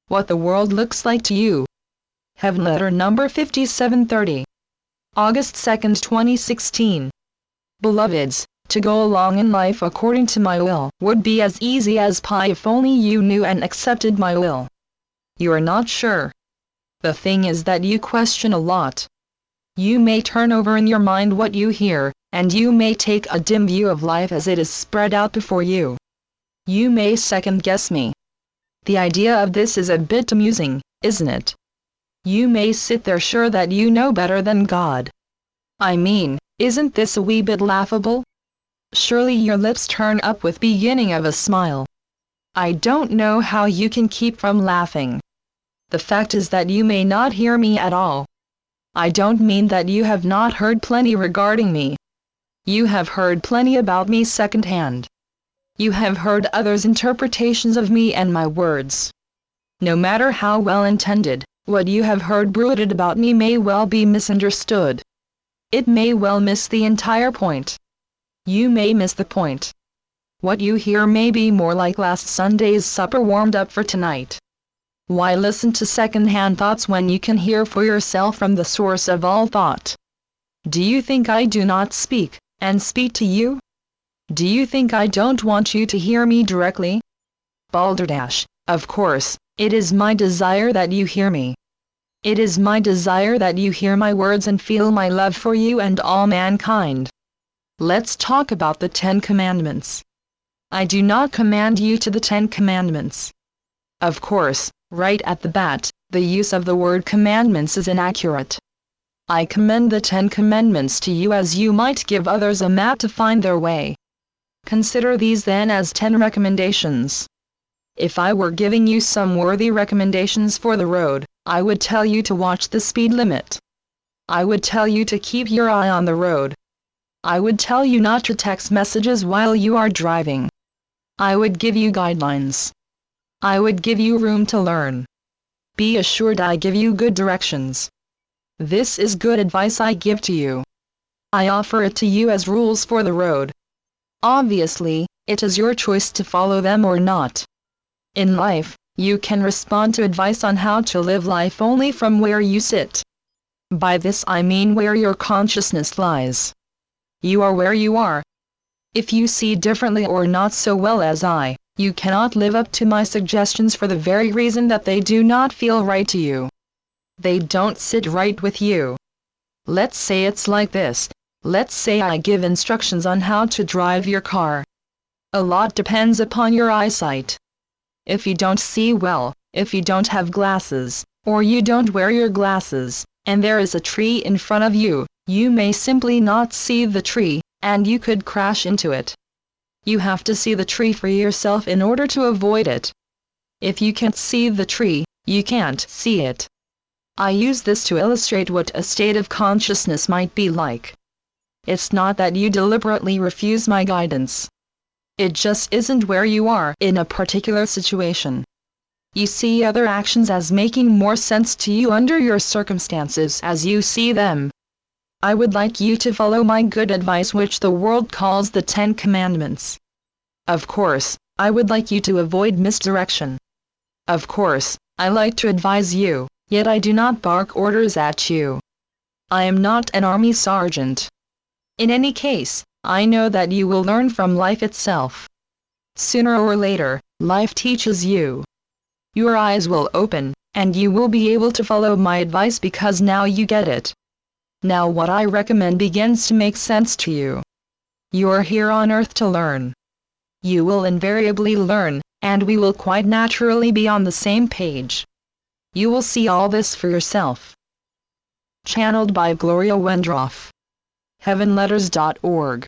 what the world looks like to you. Heavenletter number 5730. August 2, 2016. Beloveds, to go along in life according to my will would be as easy as pie if only you knew and accepted my will. You are not sure. The thing is that you question a lot. You may turn over in your mind what you hear, and you may take a dim view of life as it is spread out before you. You may second guess me. The idea of this is a bit amusing, isn't it? You may sit there sure that you know better than God. I mean, isn't this a wee bit laughable? Surely your lips turn up with beginning of a smile. I don't know how you can keep from laughing. The fact is that you may not hear me at all. I don't mean that you have not heard plenty regarding me. You have heard plenty about me secondhand. You have heard others' interpretations of me and my words. No matter how well intended, what you have heard bruited about me may well be misunderstood. It may well miss the entire point. You may miss the point. What you hear may be more like last Sunday's supper warmed up for tonight. Why listen to second-hand thoughts when you can hear for yourself from the source of all thought? Do you think I do not speak, and speak to you? Do you think I don't want you to hear me directly? Balderdash, of course, it is my desire that you hear me. It is my desire that you hear my words and feel my love for you and all mankind. Let's talk about the 10 Commandments. I do not command you to the 10 Commandments. Of course, right at the bat, the use of the word commandments is inaccurate. I commend the 10 Commandments to you as you might give others a map to find their way. Consider these then as 10 recommendations. If I were giving you some worthy recommendations for the road, I would tell you to watch the speed limit. I would tell you to keep your eye on the road. I would tell you not to text messages while you are driving. I would give you guidelines. I would give you room to learn. Be assured I give you good directions. This is good advice I give to you. I offer it to you as rules for the road. Obviously, it is your choice to follow them or not. In life, you can respond to advice on how to live life only from where you sit. By this I mean where your consciousness lies. You are where you are. If you see differently or not so well as I, you cannot live up to my suggestions for the very reason that they do not feel right to you. They don't sit right with you. Let's say it's like this. Let's say I give instructions on how to drive your car. A lot depends upon your eyesight. If you don't see well, if you don't have glasses, or you don't wear your glasses, and there is a tree in front of you, you may simply not see the tree, and you could crash into it. You have to see the tree for yourself in order to avoid it. If you can't see the tree, you can't see it. I use this to illustrate what a state of consciousness might be like. It's not that you deliberately refuse my guidance. It just isn't where you are in a particular situation. You see other actions as making more sense to you under your circumstances as you see them. I would like you to follow my good advice which the world calls the 10 Commandments. Of course, I would like you to avoid misdirection. Of course, I like to advise you, yet I do not bark orders at you. I am not an army sergeant. In any case, I know that you will learn from life itself. Sooner or later, life teaches you. Your eyes will open, and you will be able to follow my advice because now you get it. Now what I recommend begins to make sense to you. You are here on earth to learn. You will invariably learn, and we will quite naturally be on the same page. You will see all this for yourself. Channeled by Gloria Wendroff. Heavenletters.org